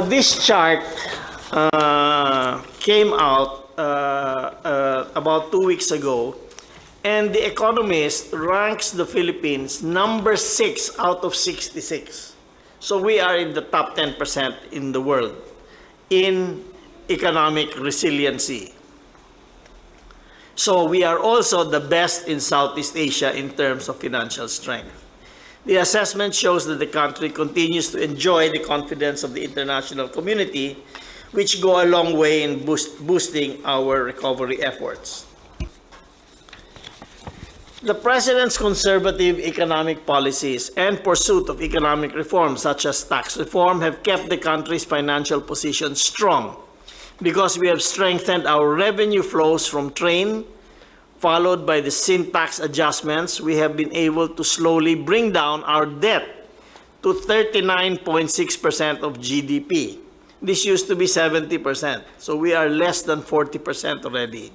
this chart came out about 2 weeks ago, and The Economist ranks the Philippines number 6 out of 66. So we are in the top 10% in the world in economic resiliency. So we are also the best in Southeast Asia in terms of financial strength. The assessment shows that the country continues to enjoy the confidence of the international community, which go a long way in boosting our recovery efforts. The President's conservative economic policies and pursuit of economic reforms, such as tax reform, have kept the country's financial position strong because we have strengthened our revenue flows from trade. Followed by the sin tax adjustments, we have been able to slowly bring down our debt to 39.6% of GDP. This used to be 70%, so we are less than 40% already.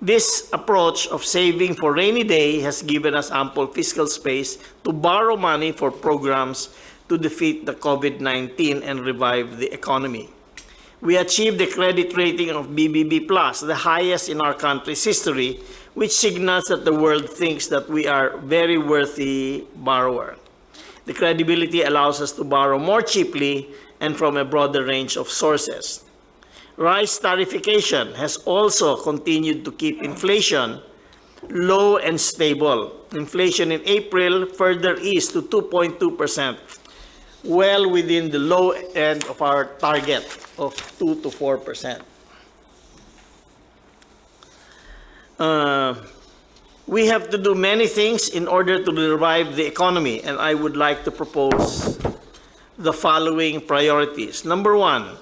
This approach of saving for rainy day has given us ample fiscal space to borrow money for programs to defeat the COVID-19 and revive the economy. We achieved the credit rating of BBB+, the highest in our country's history, which signals that the world thinks that we are very worthy borrower. The credibility allows us to borrow more cheaply and from a broader range of sources. Rice tariffication has also continued to keep inflation low and stable. Inflation in April further eased to 2.2%, well within the low end of our target of 2 to 4%. We have to do many things in order to revive the economy, and I would like to propose the following priorities. Number one,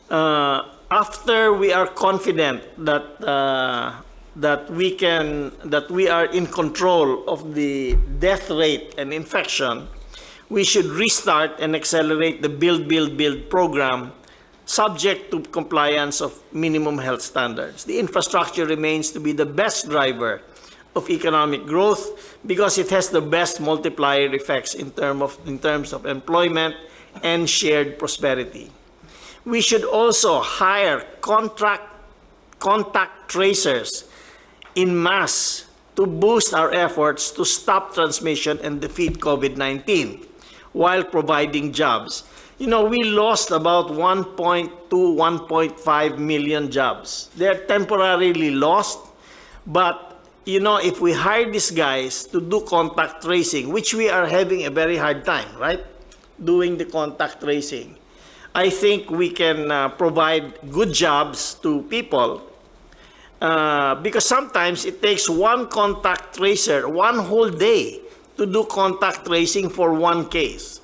after we are confident that we are in control of the death rate and infection, we should restart and accelerate the Build program subject to compliance of minimum health standards. The infrastructure remains to be the best driver of economic growth because it has the best multiplier effects in terms of employment and shared prosperity. We should also hire contact tracers in mass to boost our efforts to stop transmission and defeat COVID-19 while providing jobs. You know, we lost about 1.2, 1.5 million jobs. They're temporarily lost, but you know, if we hire these guys to do contact tracing, which we are having a very hard time, right? Doing the contact tracing. I think we can provide good jobs to people because sometimes it takes one contact tracer one whole day to do contact tracing for one case.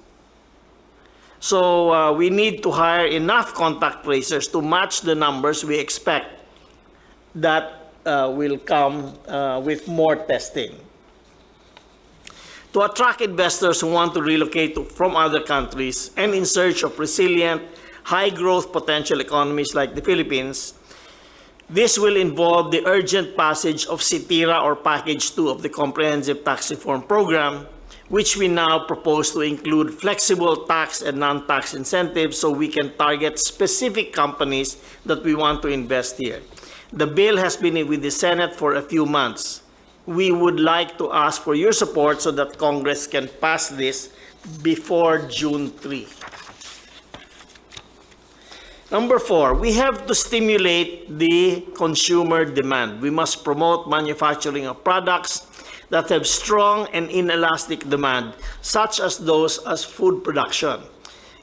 So we need to hire enough contact tracers to match the numbers we expect that will come with more testing. To attract investors who want to relocate from other countries and in search of resilient, high-growth potential economies like the Philippines, this will involve the urgent passage of CITIRA or Package 2 of the Comprehensive Tax Reform Program, which we now propose to include flexible tax and non-tax incentives so we can target specific companies that we want to invest here. The bill has been with the Senate for a few months. We would like to ask for your support so that Congress can pass this before June 3. Number 4, we have to stimulate the consumer demand. We must promote manufacturing of products that have strong and inelastic demand, such as those as food production.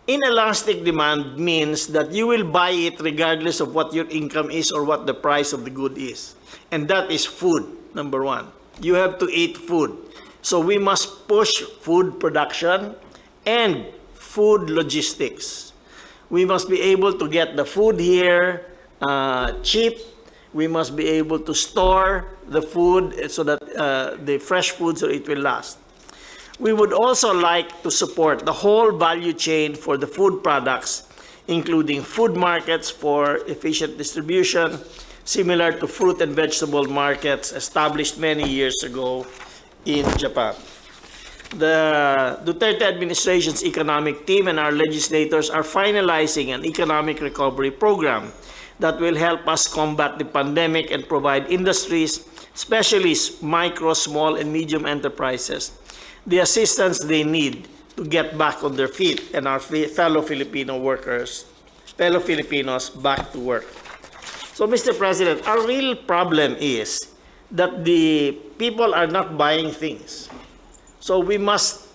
Inelastic demand means that you will buy it regardless of what your income is or what the price of the good is. And that is food, number 1. You have to eat food. So we must push food production and food logistics. We must be able to get the food here cheap. We must be able to store the food so that the fresh food, so it will last. We would also like to support the whole value chain for the food products, including food markets for efficient distribution, similar to fruit and vegetable markets established many years ago in Japan. The Duterte administration's economic team and our legislators are finalizing an economic recovery program that will help us combat the pandemic and provide industries, especially micro, small, and medium enterprises, the assistance they need to get back on their feet and our fellow Filipinos back to work. So, Mr. President, our real problem is that the people are not buying things. So we must,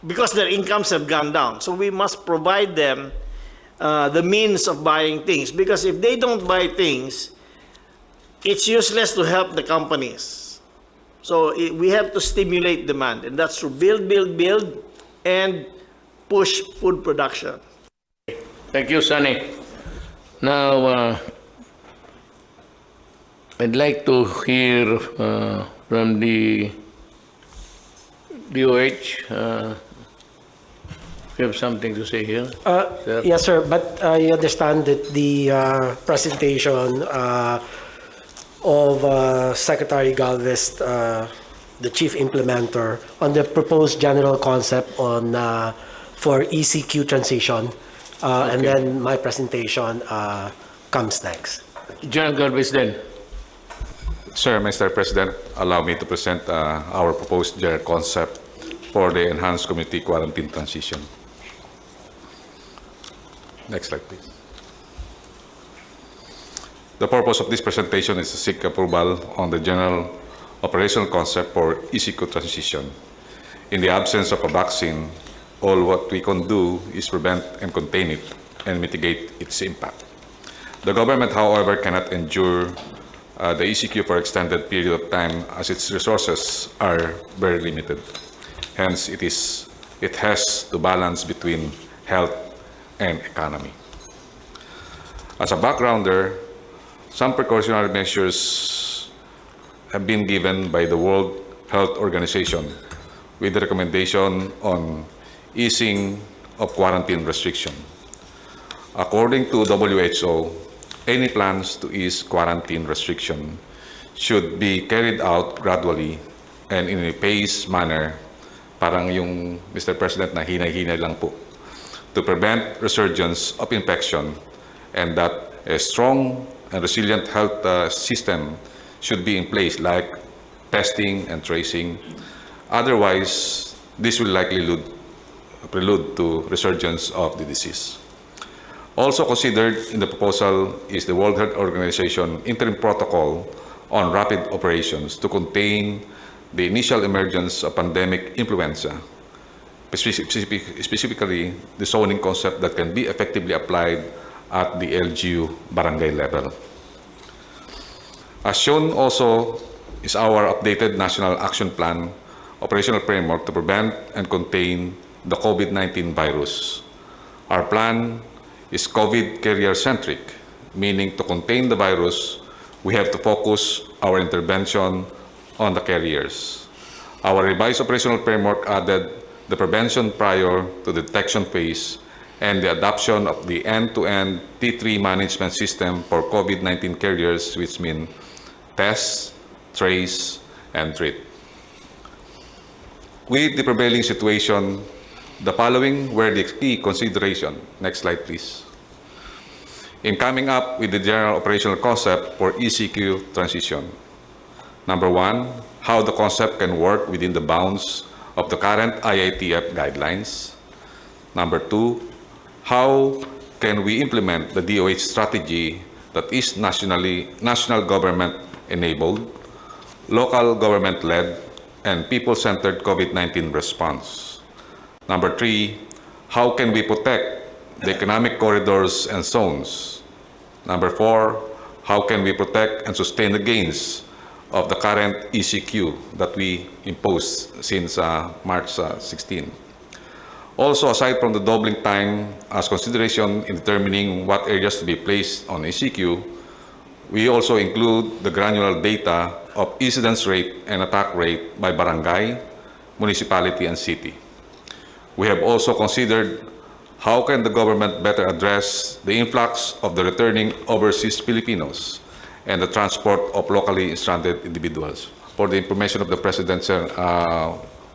because their incomes have gone down, so we must provide them the means of buying things. Because if they don't buy things, it's useless to help the companies. So we have to stimulate demand, and that's through build, and push food production. Thank you, Sunny. Now, I'd like to hear from the DOH. You have something to say here? Sir? Yes, sir. But I understand that the presentation of Secretary Galvez, the chief implementer, on the proposed general concept on for ECQ transition, and then my presentation comes next. General Galvez then. Sir, Mr. President, allow me to present our proposed general concept for the enhanced community quarantine transition. Next slide, please. The purpose of this presentation is to seek approval on the general operational concept for ECQ transition. In the absence of a vaccine, all what we can do is prevent and contain it and mitigate its impact. The government, however, cannot endure the ECQ for extended period of time as its resources are very limited. Hence, it has to balance between health and economy. As a backgrounder, some precautionary measures have been given by the World Health Organization with the recommendation on easing of quarantine restriction. According to WHO, any plans to ease quarantine restriction should be carried out gradually and in a phased manner, parang yung Mr. President na hinay-hinay lang po, to prevent resurgence of infection, and that a strong and resilient health system should be in place, like testing and tracing. Otherwise, this will likely prelude to resurgence of the disease. Also considered in the proposal is the World Health Organization interim protocol on rapid operations to contain the initial emergence of pandemic influenza, specifically the zoning concept that can be effectively applied at the LGU barangay level. As shown also is our updated National Action Plan operational framework to prevent and contain the COVID-19 virus. Our plan is COVID carrier-centric, meaning to contain the virus, we have to focus our intervention on the carriers. Our revised operational framework added the prevention prior to the detection phase and the adoption of the end-to-end T3 management system for COVID-19 carriers, which mean test, trace, and treat. With the prevailing situation, the following were the key consideration. Next slide, please. In coming up with the general operational concept for ECQ transition. Number one, how the concept can work within the bounds of the current IITF guidelines. Number two, how can we implement the DOH strategy that is national government enabled, local government led, and people-centered COVID-19 response. Number three, how can we protect the economic corridors and zones? Number four, how can we protect and sustain the gains of the current ECQ that we imposed since March 16? Also, aside from the doubling time as consideration in determining what areas to be placed on ECQ, we also include the granular data of incidence rate and attack rate by barangay, municipality, and city. We have also considered how can the government better address the influx of the returning overseas Filipinos and the transport of locally stranded individuals. For the information of the President, sir,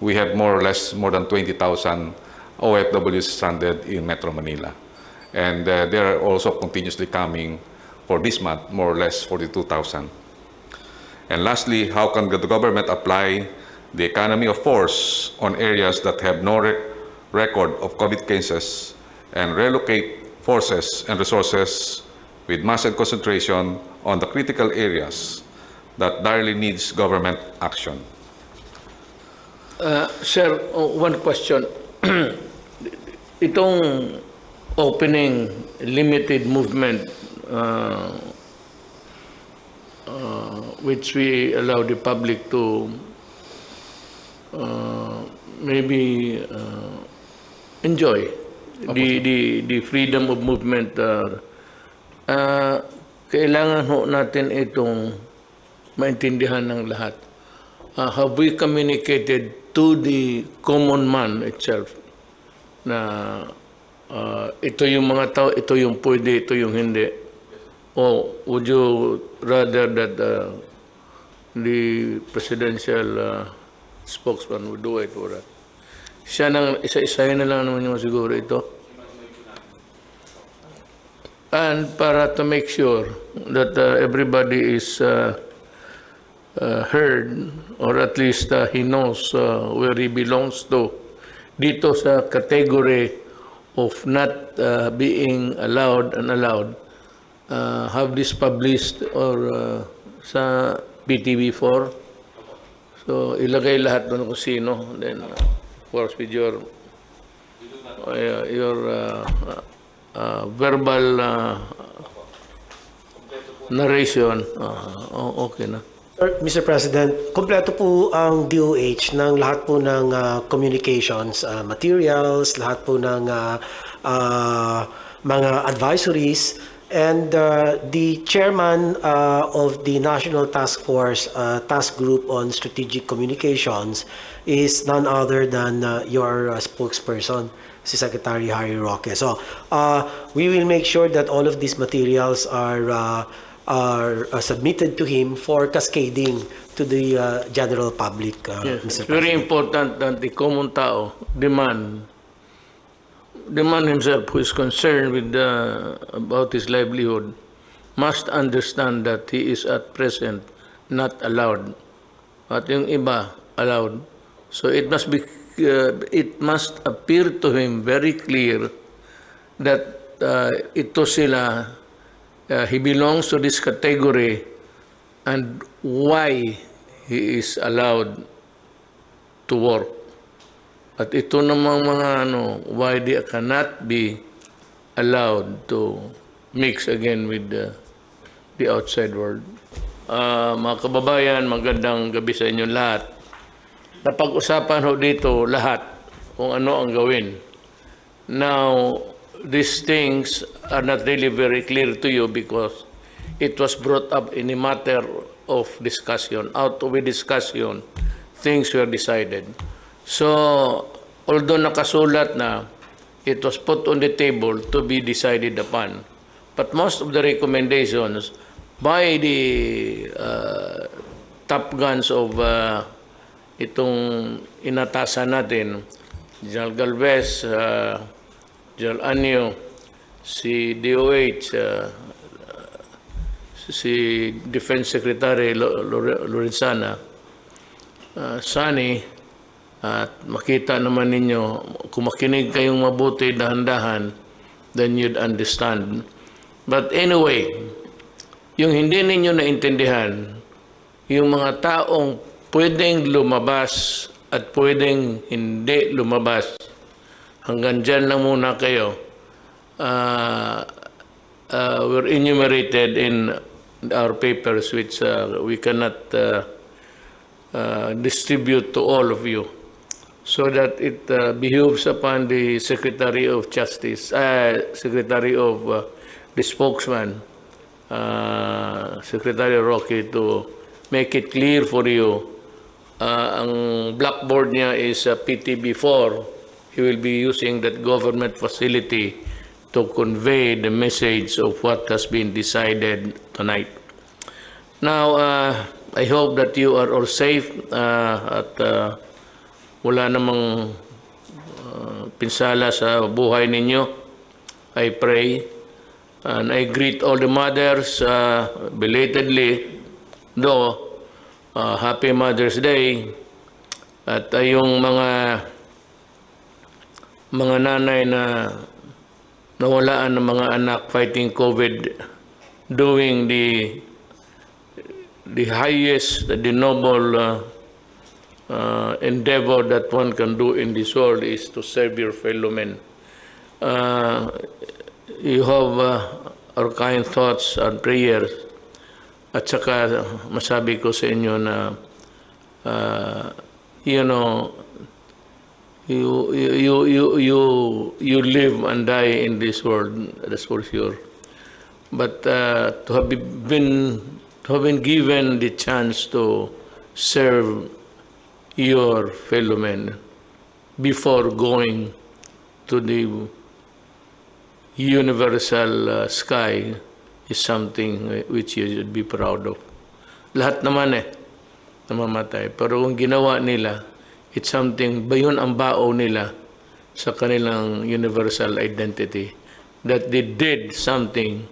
we have more or less more than 20,000 OFWs stranded in Metro Manila. And they are also continuously coming for this month, more or less 42,000. And lastly, how can the government apply the economy of force on areas that have no record of COVID cases and relocate forces and resources with massive concentration on the critical areas that direly needs government action? Sir, one question. Itong opening limited movement which we allow the public to maybe enjoy the freedom of movement. Kailangan ho natin itong maintindihan ng lahat. Have we communicated to the common man itself na ito yung mga tao, ito yung pwede, ito yung hindi? Or would you rather that the presidential spokesman would do it for that? Siya nang isa-isahin na lang naman yung siguro ito. And para to make sure that everybody is heard, or at least he knows where he belongs to, dito sa category of not being allowed and allowed, have this published or sa PTV4. So ilagay lahat doon kung sino. Then of course with your verbal narration, okay na. Mr. President, kompleto po ang DOH ng lahat po ng communications materials, lahat po ng mga advisories, and the chairman of the National Task Force Task Group on Strategic Communications is none other than your spokesperson, si Secretary Harry Roque. So we will make sure that all of these materials are submitted to him for cascading to the general public. Yes, Mr. it's very important that the common tao, the man himself who is concerned with about his livelihood, must understand that he is at present not allowed. At yung iba allowed. So it must be, it must appear to him very clear that ito sila. He belongs to this category and why he is allowed to work. At ito namang mga why they cannot be allowed to mix again with the outside world. Mga kababayan, magandang gabi sa inyo lahat. Napag-usapan ho dito lahat kung ano ang gawin. Now, these things are not really very clear to you because it was brought up in a matter of discussion. Out of a discussion, things were decided. So, although nakasulat na, it was put on the table to be decided upon. But most of the recommendations by the top guns of itong inatasan natin, General Galvez, General Anyo, si DOH, si Defense Secretary Lorenzana, Sani, at makita naman ninyo, kung makinig kayong mabuti, dahan-dahan, then you'd understand. But anyway, yung hindi ninyo naintindihan, yung mga taong pwedeng lumabas at pwedeng hindi lumabas, hanggang dyan lang muna kayo. Were enumerated in our papers which we cannot distribute to all of you, so that it behooves upon the Secretary of Justice, Secretary of the spokesman, Secretary Roque, to make it clear for you. Ang blackboard niya is PTB4. He will be using that government facility to convey the message of what has been decided tonight. Now, I hope that you are all safe at wala namang pinsala sa buhay ninyo. I pray and I greet all the mothers belatedly, though Happy Mother's Day. At yung mga nanay na nawalaan ng mga anak fighting COVID, doing the highest, the noble endeavor that one can do in this world is to serve your fellow men. You have our kind thoughts and prayers. At saka masabi ko sa inyo na you know, you live and die in this world, that's for sure. But to have been given the chance to serve your fellow men before going to the universal sky is something which you should be proud of. Lahat naman namamatay. Pero kung ginawa nila, it's something, yun ang bao nila sa kanilang universal identity, that they did something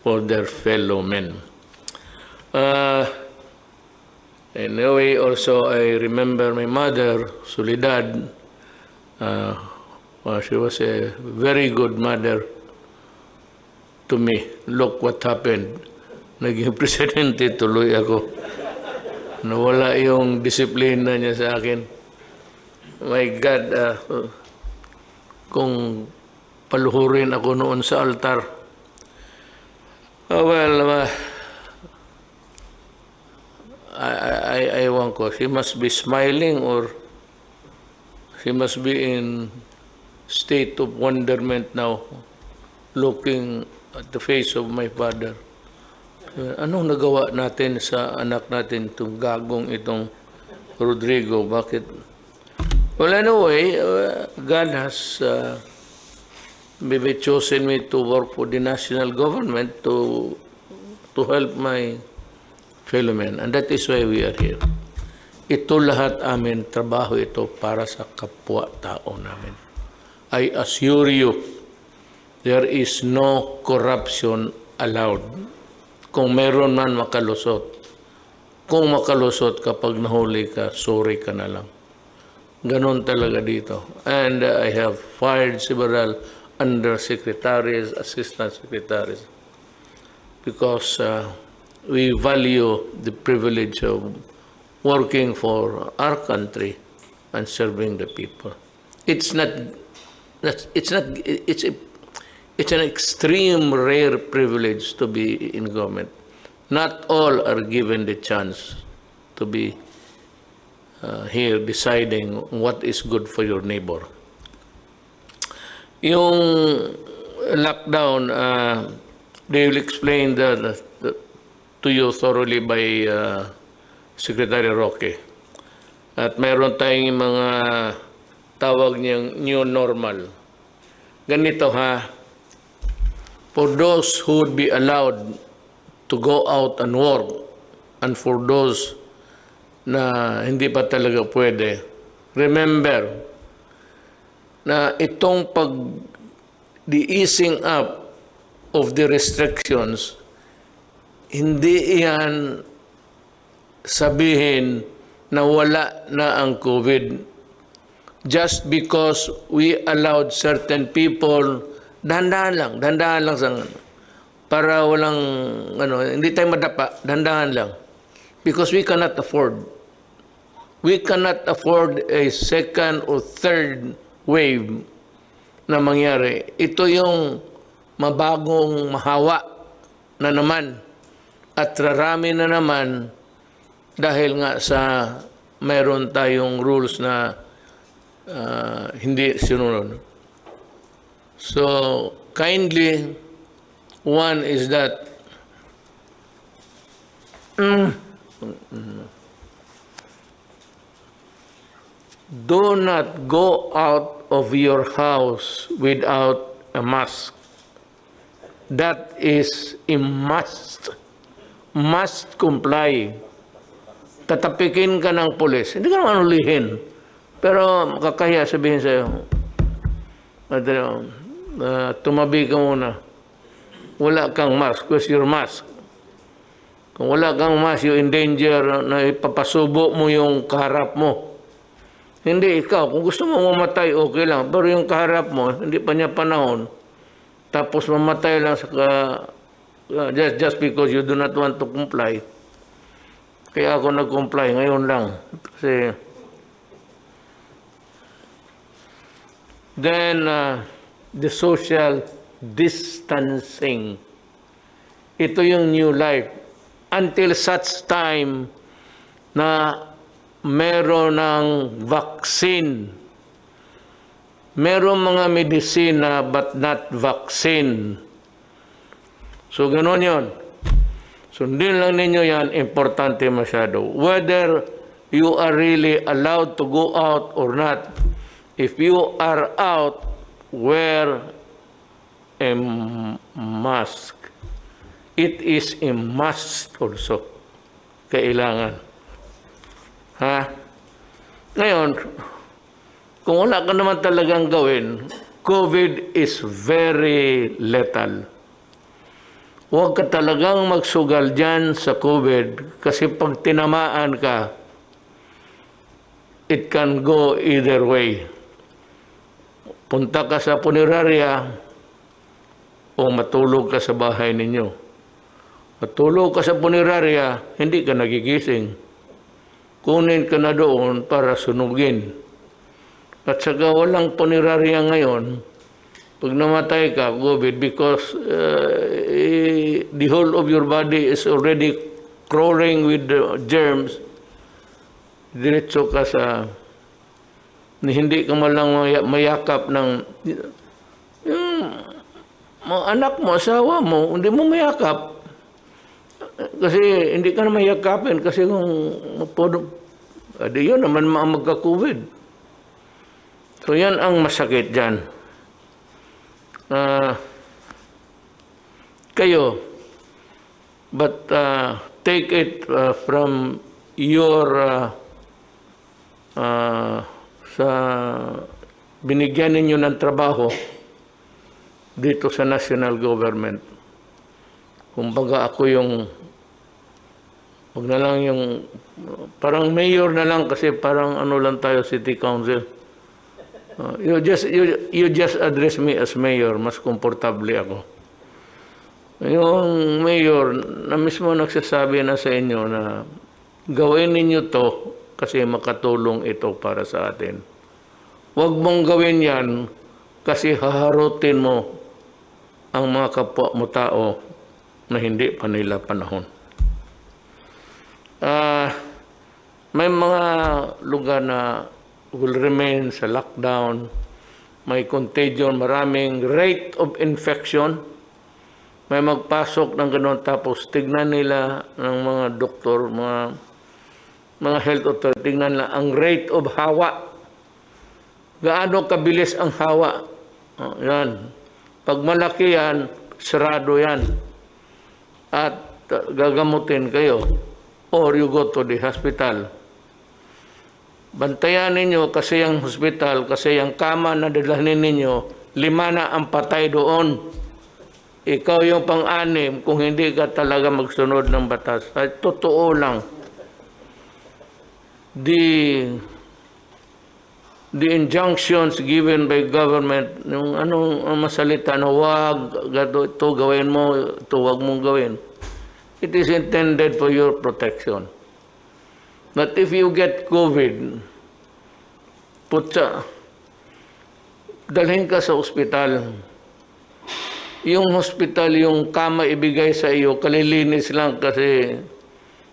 for their fellow men. Anyway, also I remember my mother, Soledad. She was a very good mother to me. Look what happened. Naging presidente tuloy ako. Nawala yung disiplina niya sa akin. My God, kung paluhurin ako noon sa altar. I want ko. She must be smiling or she must be in state of wonderment now, looking at the face of my father. Anong nagawa natin sa anak natin, itong gagong itong Rodrigo? Bakit? Well, anyway, God has maybe chosen me to work for the national government to help my fellow men. And that is why we are here. Ito lahat amin, trabaho ito para sa kapwa-tao namin. I assure you, there is no corruption allowed. Kung meron man makalusot, kung makalusot kapag nahuli ka, sorry ka na lang. Ganon talaga dito. And I have fired several undersecretaries, assistant secretaries, because we value the privilege of working for our country and serving the people. It's an extreme rare privilege to be in government. Not all are given the chance to be here deciding what is good for your neighbor. Yung lockdown, they will explain to you thoroughly by Secretary Roque. At mayroon tayong mga tawag niyang new normal. Ganito for those who would be allowed to go out and work, and for those na hindi pa talaga pwede, remember na itong the easing up of the restrictions, hindi yan sabihin na wala na ang COVID. Just because we allowed certain people, dahan-dahan lang sa para walang hindi tayo madapa, dahan-dahan lang. Because we cannot afford a second or third wave na mangyari. Ito yung mabagong mahawa na naman at rarami na naman dahil nga sa mayroon tayong rules na hindi sinunod. So, kindly, one is that do not go out of your house without a mask. That is a must. Must comply. Tatapikin ka ng pulis. Hindi ka naman ulihin. Pero makakahiya sabihin sa'yo, tumabi ka muna. Wala kang mask. Where's your mask? Kung wala kang mask, you in danger na ipapasubo mo yung kaharap mo. Hindi ikaw. Kung gusto mo mamatay, okay lang. Pero yung kaharap mo, hindi pa niya panahon. Tapos mamatay lang sa just because you do not want to comply. Kaya ako nag-comply ngayon lang. Kasi then the social distancing. Ito yung new life. Until such time na meron ng vaccine. Meron mga medisina but not vaccine. So, gano'n yun. Sundin lang ninyo yan, importante masyado. Whether you are really allowed to go out or not, if you are out, wear a mask. It is a must also. Kailangan. Ha? Ngayon, kung wala ka naman talagang gawin, COVID is very lethal. Huwag ka talagang magsugal dyan sa COVID kasi pag tinamaan ka, it can go either way. Punta ka sa punerarya o matulog ka sa bahay ninyo. Matulog ka sa punerarya, hindi ka nagigising. Kunin ka na doon para sunugin. At saka walang punerarya ngayon, pag namatay ka, COVID, because the whole of your body is already crawling with the germs, diretso ka sa, hindi ka malang mayakap ng, yung mga anak mo, asawa mo, hindi mo mayakap. Kasi hindi ka na mayakapin kasi kung yun naman magka-COVID. So yan ang masakit dyan. Kayo, but take it from your sa binigyan ninyo ng trabaho dito sa national government. Kumbaga ako yung wag na lang yung parang mayor na lang kasi parang ano lang tayo, city council. You just address me as mayor, mas komportable ako. Yung mayor na mismo nagsasabi na sa inyo na gawin ninyo to kasi makatulong ito para sa atin. Huwag mong gawin yan kasi haharutin mo ang mga kapwa mo tao na hindi pa nila panahon. May mga lugar na will remain sa lockdown, may contagion, maraming rate of infection, may magpasok ng gano'n tapos tignan nila ng mga doktor, mga health authority, tignan nila ang rate of hawa. Gaano kabilis ang hawa? Yan. Pag malaki yan, sarado yan. At gagamutin kayo or you go to the hospital. Bantayan ninyo kasi ang hospital, kasi ang kama na dadalhin ninyo, 5 na ang patay doon. Ikaw yung pang-anim kung hindi ka talaga magsunod ng batas. Ay, totoo lang. The injunctions given by government, yung anong masalita na wag, ito gawin mo, ito wag mong gawin. It is intended for your protection. But if you get COVID, dalhin ka sa ospital. Yung hospital, yung kama ibigay sa iyo, kalilinis lang kasi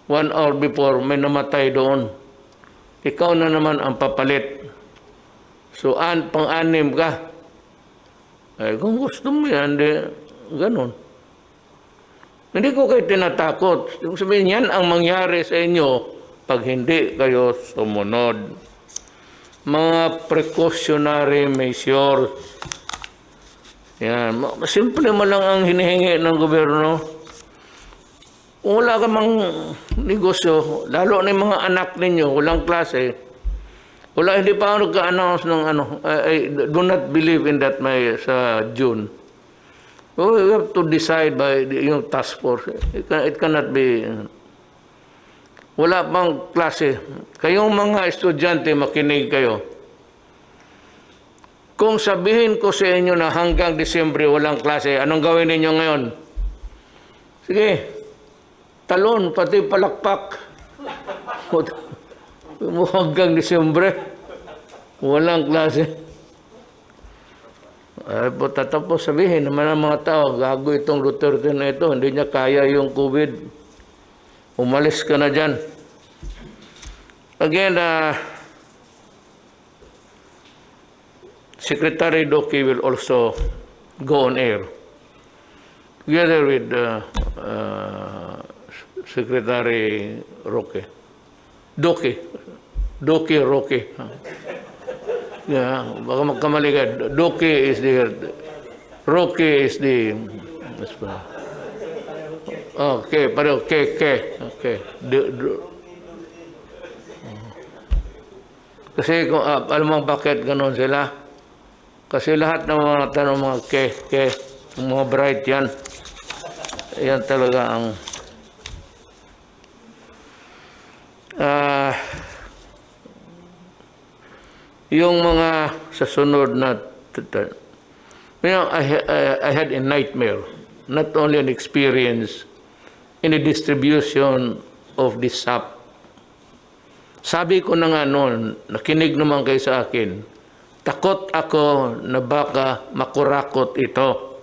1 hour before may namatay doon. Ikaw na naman ang papalit. So, pang-anim ka. Ay, kung gusto mo yan, ganun. Hindi ko kayo tinatakot. Yung sabihin, yan ang mangyari sa inyo pag hindi kayo sumunod. Mga precautionary measures. Yan. Simple mo lang ang hinihingi ng gobyerno. Kung wala ka mang negosyo, lalo na yung mga anak ninyo, walang klase, Wala, hindi pa ako nagka-announce ng ano. I do not believe in that may sa June. We have to decide by yung task force. It cannot be. Wala pang klase. Kayong mga estudyante, makinig kayo. Kung sabihin ko sa inyo na hanggang Disyembre walang klase, anong gawin ninyo ngayon? Sige, talon, pati palakpak. Hanggang Disyembre, walang klase. Ay po, tatapos sabihin naman ng mga tao, gago itong Duterte na ito, hindi niya kaya yung COVID. Umalis ka na dyan. Again, Secretary Doki will also go on air together with Secretary Roque. Doki Roque. Yeah, baka magkamali ka. Doki is the Roque is the okay, pero okay. Kasi kung alam mo bakit ganoon sila? Kasi lahat ng mga tanong mga mga bright yan. Yan talaga ang yung mga sa sunod na I had a nightmare, not only an experience in the distribution of the SAP. Sabi ko na nga noon, nakinig naman kayo sa akin, takot ako na baka makurakot ito.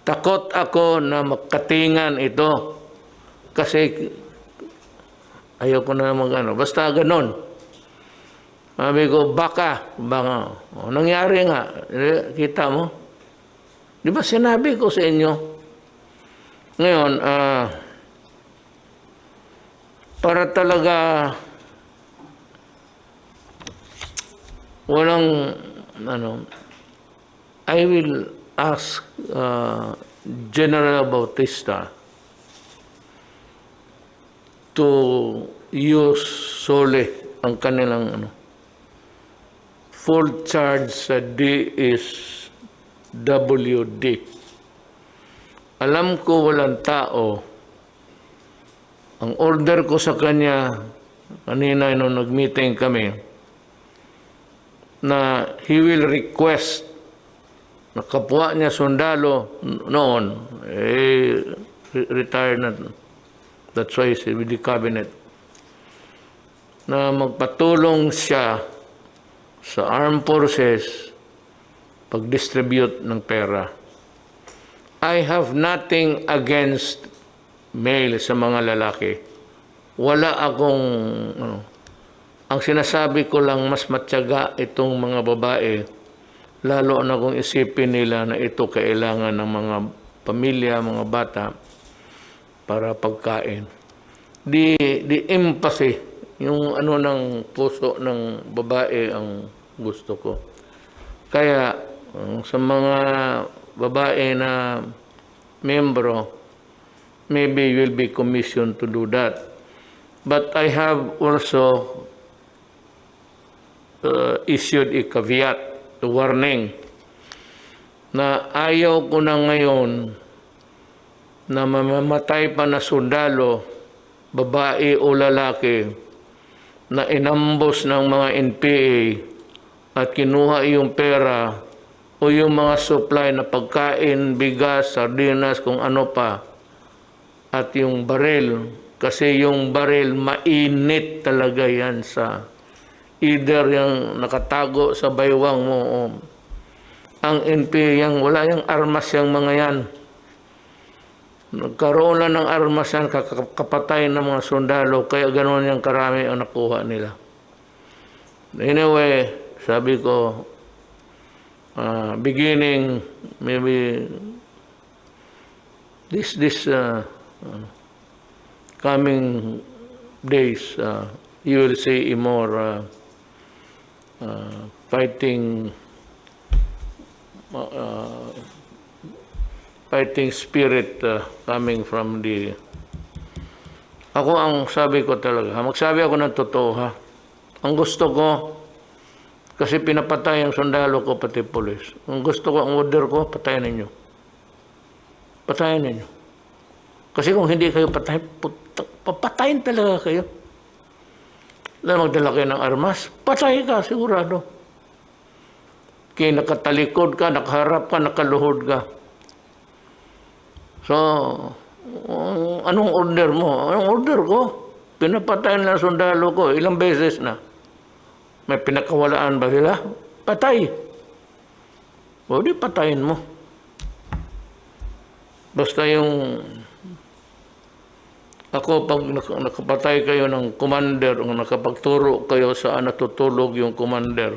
Takot ako na makatingan ito. Kasi ayaw ko na naman basta ganon. Sabi ko, baka. Nangyari nga. Kita mo? Di ba sinabi ko sa inyo? Ngayon, para talaga walang, I will ask General Bautista to use solely ang kanilang full charge sa DSWD. Alam ko walang tao. Ang order ko sa kanya, kanina nung nag-meeting kami, na he will request na kapwa niya sundalo noon, retired na. That's why he's with the cabinet. Na magpatulong siya sa armed forces pag-distribute ng pera. I have nothing against male sa mga lalaki. Wala akong ang sinasabi ko lang mas matyaga itong mga babae, lalo na kung isipin nila na ito kailangan ng mga pamilya, mga bata para pagkain. The empathy, yung ng puso ng babae ang gusto ko. Kaya sa mga babae na membro, maybe you will be commissioned to do that. But I have also issued a caveat, a warning, na ayaw ko na ngayon na mamamatay pa na sundalo, babae o lalaki, na inambos ng mga NPA at kinuha yung pera o yung mga supply na pagkain, bigas, sardinas, kung ano pa, at yung baril. Kasi yung baril, mainit talaga yan sa either yung nakatago sa baywang mo o ang NPA, yung, wala yung armas yung mga yan. Nagkaroon lang ng armas yan, kapatay ng mga sundalo, kaya ganoon yung karami ang nakuha nila. Anyway, sabi ko, beginning, maybe, this coming days, you will see a more fighting spirit coming from the... Ako ang sabi ko talaga, magsabi ako ng totoo ha. Ang gusto ko, Kasi pinapatay ang sundalo ko, pati polis. Ang gusto ko, ang order ko, patayin ninyo. Patayin ninyo. Kasi kung hindi kayo patayin, papatayin talaga kayo. Dahil magdala kayo ng armas, patay ka, sigurado. Kaya nakatalikod ka, nakaharap ka, nakaluhod ka. So, anong order mo? Anong order ko? Pinapatayin lang sundalo ko, ilang beses na. May pinakawalaan ba sila? Patay. O di patayin mo. Basta yung ako, pag nakapatay kayo ng commander o nakapagturo kayo saan natutulog yung commander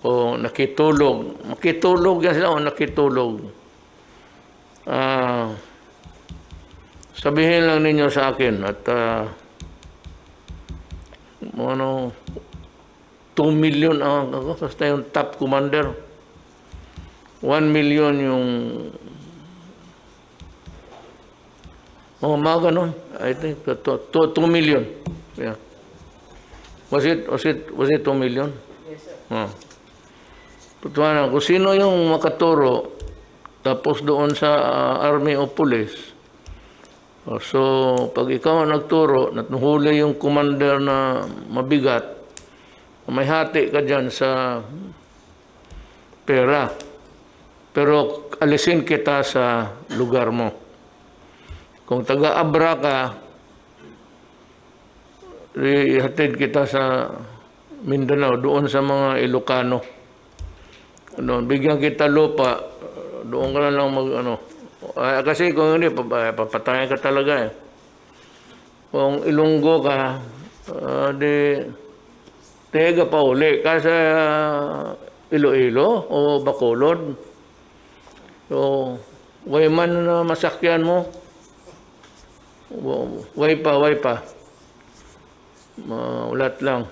o makitulog yan sila o nakitulog. Sabihin lang ninyo sa akin at 2 million ako, basta yung top commander. 1 million yung mga ganun. I think 2 million. Yeah. Was it 2 million? Yes, sir. Tutuan kung sino yung makaturo tapos doon sa army o police. So, pag ikaw ang nagturo, natuhuli yung commander na mabigat, may hati ka dyan sa pera. Pero alisin kita sa lugar mo. Kung taga-Abra ka, ihatid kita sa Mindanao, doon sa mga Ilocano. Bigyan kita lupa, doon ka na lang kasi kung hindi, papatayan ka talaga eh. Kung Ilonggo ka, tega pa uli ka sa Iloilo o Bacolod. So, way man na masakyan mo, way pa. Ulat lang.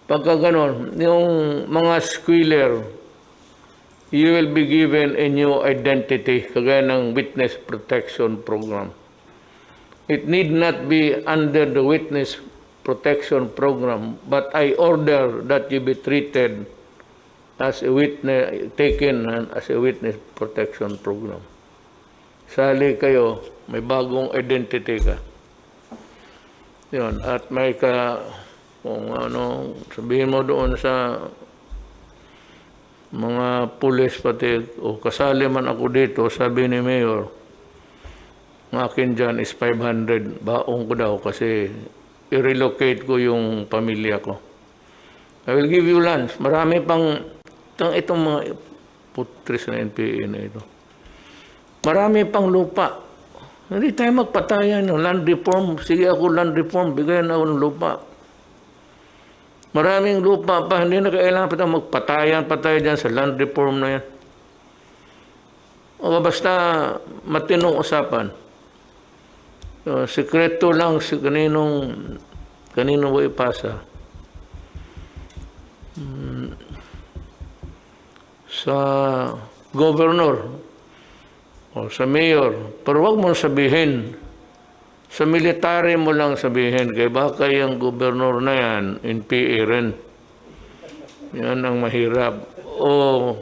Pagka ganon, yung mga squealer, you will be given a new identity, kagaya ng Witness Protection Program. It need not be under the Witness Protection Program, but I order that you be treated as a witness, taken as a Witness Protection Program. Sali kayo, may bagong identity ka. Yun, at may kung sabihin mo doon sa mga pulis pati, o kasali man ako dito, sabi ni Mayor, ang akin dyan is 500, baong ko daw kasi i-relocate ko yung pamilya ko. I will give you lunch. Marami pang, itong mga putris na NPA na ito. Marami pang lupa. Hindi tayo magpatayan. Land reform. Sige ako land reform. Bigayan ako ng lupa. Maraming lupa pa. Hindi na kailangan pa tayo magpatayan dyan sa land reform na yan. O basta matinong usapan. Sekreto lang si kaninong mo ipasa. Sa governor o sa mayor, pero wag mo sabihin, sa military mo lang sabihin, kaya baka yung governor na yan, NPA rin. Yan ang mahirap. O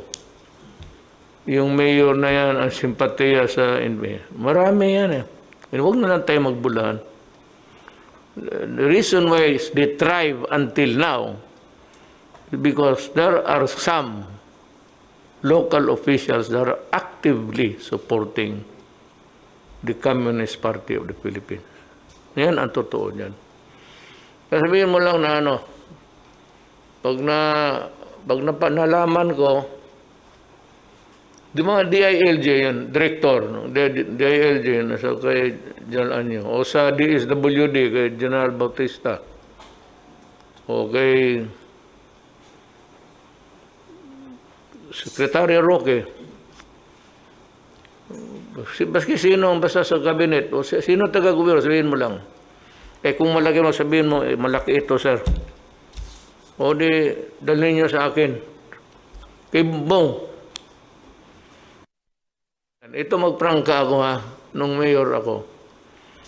yung mayor na yan, ang simpatiya sa NPA. Marami yan eh. Huwag na lang tayo magbulahan. The reason why they thrive until now is because there are some local officials that are actively supporting the Communist Party of the Philippines. Yan ang totoo niyan. Sabihin mo lang na pag nalaman ko, di mga DILJ yan, director, DILJ yan, nasa kay General Anyo, o sa DSWD, kay General Bautista, o kay Secretary Roque, baski sino ang basta sa cabinet, o sino taga-gobyerno, sabihin mo lang. Kung malaki mo, sabihin mo, malaki ito, sir. O di, dalhin niyo sa akin. Kay Bong. Ito magprangka ako ha, nung mayor ako.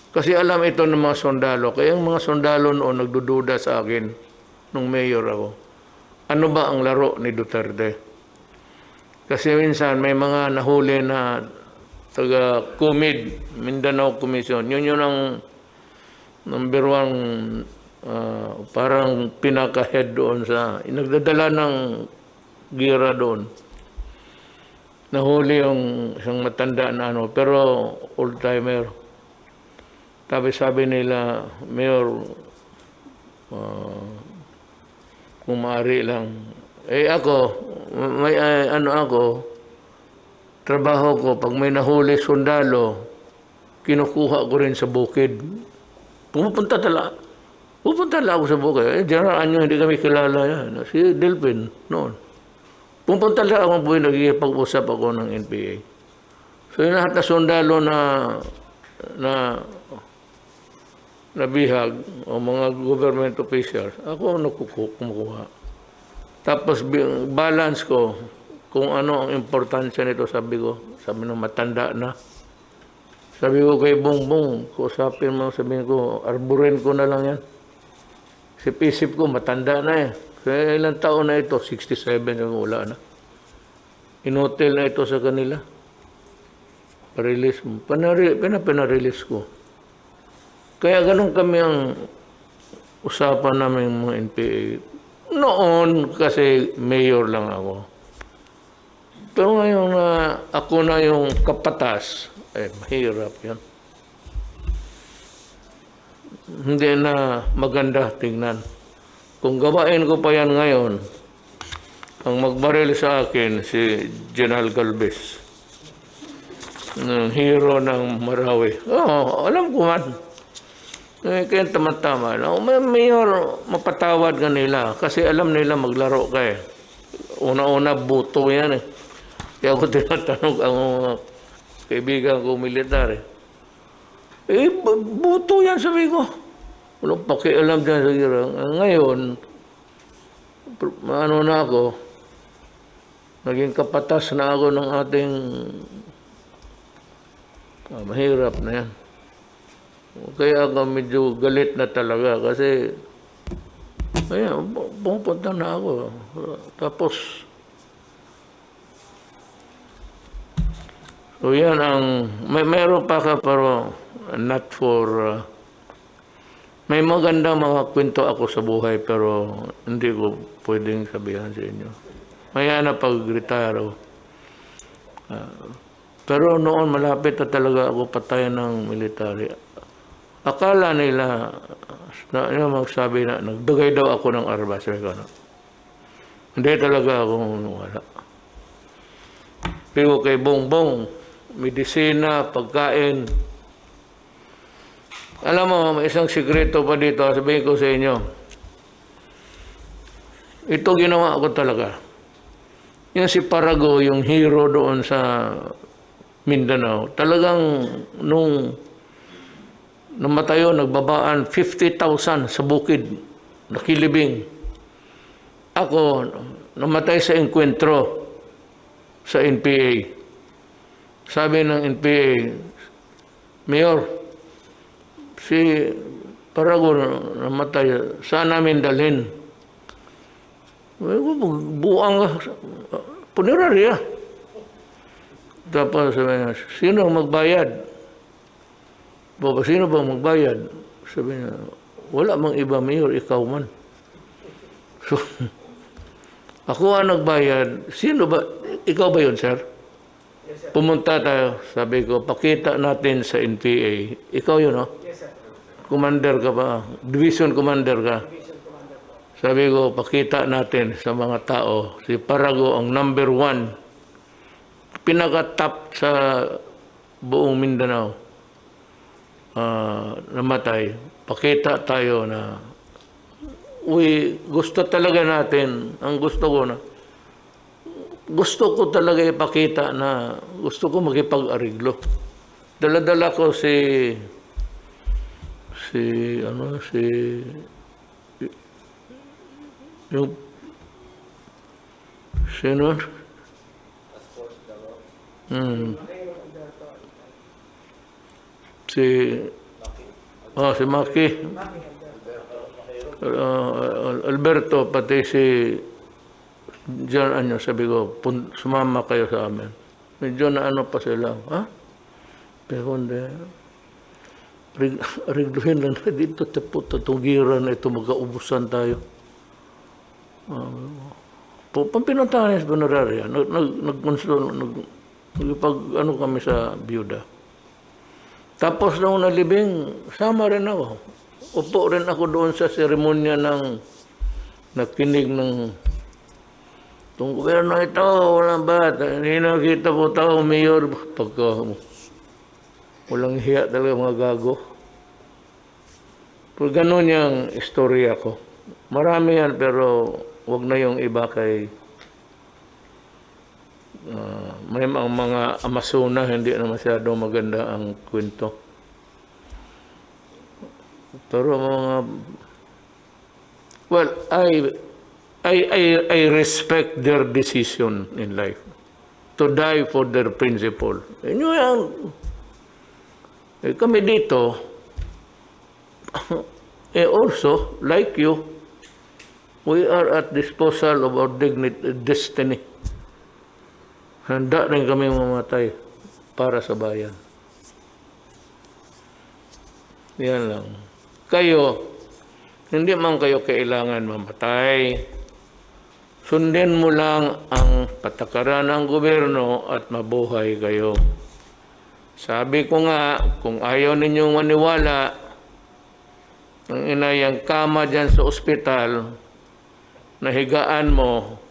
Kasi alam ito ng mga sundalo. Kaya yung mga sundalo noon nagdududa sa akin. nung mayor ako. Ano ba ang laro ni Duterte? Kasi minsan may mga nahuli na taga COMID, Mindanao Commission. Yun ang number one parang pinaka-head doon sa nagdadala ng gira doon. Nahuli yung isang matanda na ano, pero old-timer. Sabi nila, Mayor, kung maaari lang. Ako, may trabaho ko, pag may nahuli sundalo, kinukuha ko rin sa bukid. Pupunta talaga ako sa bukid. General Anyo, hindi kami kilala yan. Si Delphin, noon. Pupunta talaga ako buhay, nagkikipag-usap ako ng NPA. So yung lahat na sundalo na bihag o mga government officials, ako kumukuha. Tapos balance ko kung ano ang importansya nito, sabi ng matanda na. Sabi ko kay Bongbong, kusapin mo, sabihin ko, arborin ko na lang yan. Isip ko, matanda na eh. Kaya ilang taon na ito, 67 yung wala na. In-hotel na ito sa kanila. Pa-release mo. Pinarelease ko. Kaya ganun kami ang usapan namin mga NPA. Noon kasi mayor lang ako. Pero ngayon na ako na yung kapatas, mahirap yan. Hindi na maganda tingnan. Kung gawain ko pa yan ngayon, ang magbaril sa akin si General Galvez, ng hero ng Marawi. Alam ko man. Kaya tama-tama. Mayor, mapatawad ka nila kasi alam nila maglaro ka eh. Una-una, buto yan eh. Kaya ako tinatanong ang kaibigan ko militar eh. Buto yan, sabi ko. Walang pakialam dyan sa girang. Ngayon, na ako, naging kapatas na ako ng ating mahirap na yan. Kaya ako medyo galit na talaga kasi pupunta na ako. Tapos, so yan ang, mayroon pa ka pero not for, may maganda mga kwento ako sa buhay pero hindi ko pwedeng sabihan sa inyo. Maya na pag-retire ako. Pero noon malapit na talaga ako patayan ng military. Akala nila na magsabi na nagbigay daw ako ng armas. Hindi talaga ako wala. Pero kay Bongbong, medisina, pagkain. Alam mo, may isang sikreto pa dito, sabihin ko sa inyo. Ito ginawa ko talaga. Yung si Parago, yung hero doon sa Mindanao, talagang nung namatayo, nagbabaan 50,000 sa bukid, nakilibing. Ako, namatay sa enkwentro sa NPA. Sabi ng NPA, Mayor, si Parago namatay, saan namin dalhin? Buang punerarya. Tapos sabi niya, sino ang magbayad? Sino bang magbayad? Sabi niya, wala mang iba, Mayor, ikaw man. So, ako ang nagbayad. Sino ba? Ikaw ba yun, sir? Yes, sir. Pumunta tayo. Sabi ko, pakita natin sa NPA. Ikaw yun, no? Yes, sir. Commander ka ba? Division commander ka? Division commander po. Sabi ko, pakita natin sa mga tao. Si Parago ang number 1. Pinaka-top sa buong Mindanao. Namatay. Pakita tayo na gusto talaga natin. Ang gusto ko talaga ipakita na gusto ko makipag-ariglo. Dala-dala ko yung sino? Si Maki. Alberto, pati si John, sabi ko, sumama kayo sa amin. Medyo na ano pa sila, ha? Pero hindi, regluhin lang na dito, tugiran na ito, magkaubusan tayo. Pinuntahan sa Honoraria, ano kami sa byuda. Tapos nung nalibing, sama rin ako. Upo rin ako doon sa seremonya ng nakinig ng itong gobyerno ito, walang ba't. Hindi nakita po tao, mayor, pagka walang hiya talaga mga gago. Pero ganun yung istorya ko. Marami yan, pero wag na yung iba kay may mga Amazona, hindi na masyado maganda ang kwento. Pero mga well, I respect their decision in life to die for their principle. Inyo yan. Kami dito, also, like you, we are at disposal of our destiny. Handa rin kami mamatay para sa bayan. Yan lang. Kayo, hindi man kayo kailangan mamatay. Sundin mo lang ang patakaran ng gobyerno at mabuhay kayo. Sabi ko nga, kung ayaw ninyong maniwala, ang inayang kama dyan sa ospital, nahigaan mo,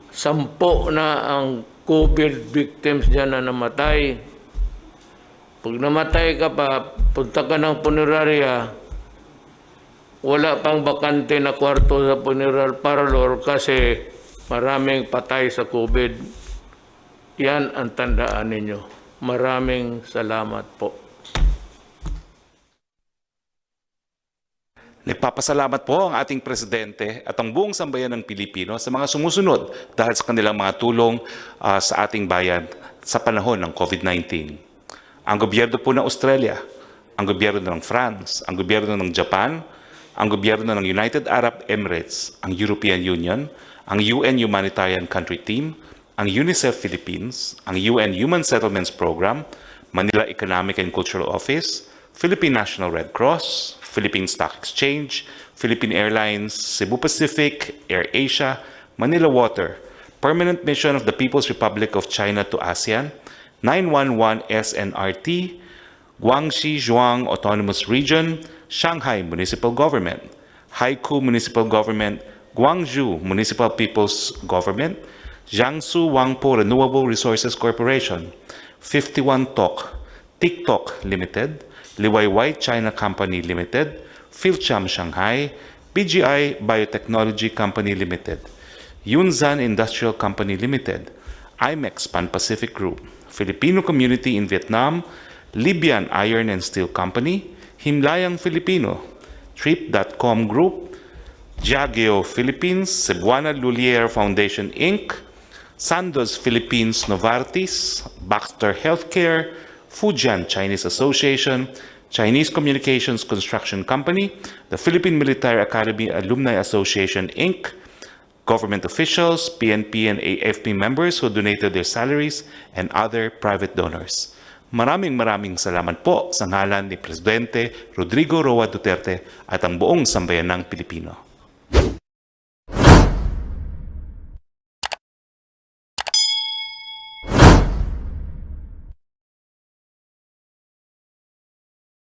10 na ang COVID victims dyan na namatay. Pag namatay ka pa, punta ka ng puneraria, wala pang bakante na kwarto sa funeral parlor kasi maraming patay sa COVID. Yan ang tandaan ninyo. Maraming salamat po. Nagpapasalamat po ang ating Presidente at ang buong sambayan ng Pilipino sa mga sumusunod dahil sa kanilang mga tulong sa ating bayan sa panahon ng COVID-19. Ang gobyerno po ng Australia, ang gobyerno ng France, ang gobyerno ng Japan, ang gobyerno ng United Arab Emirates, ang European Union, ang UN Humanitarian Country Team, ang UNICEF Philippines, ang UN Human Settlements Program, Manila Economic and Cultural Office, Philippine National Red Cross, Philippine Stock Exchange, Philippine Airlines, Cebu Pacific, AirAsia, Manila Water, Permanent Mission of the People's Republic of China to ASEAN, 911 SNRT, Guangxi Zhuang Autonomous Region, Shanghai Municipal Government, Haikou Municipal Government, Guangzhou Municipal People's Government, Jiangsu Wangpo Renewable Resources Corporation, 51 Talk, TikTok Limited, Liwayway China Company Limited, Philcham Shanghai, BGI Biotechnology Company Limited, Yunzan Industrial Company Limited, IMEX Pan-Pacific Group, Filipino Community in Vietnam, Libyan Iron and Steel Company, Himlayang Filipino, Trip.com Group, Diageo Philippines, Cebuana Lulier Foundation Inc., Sandoz Philippines Novartis, Baxter Healthcare, Fujian Chinese Association, Chinese Communications Construction Company, the Philippine Military Academy Alumni Association Inc., government officials, PNP and AFP members who donated their salaries, and other private donors. Maraming salamat po sa ngalan ni Presidente Rodrigo Roa Duterte at ang buong sambayan ng Pilipino.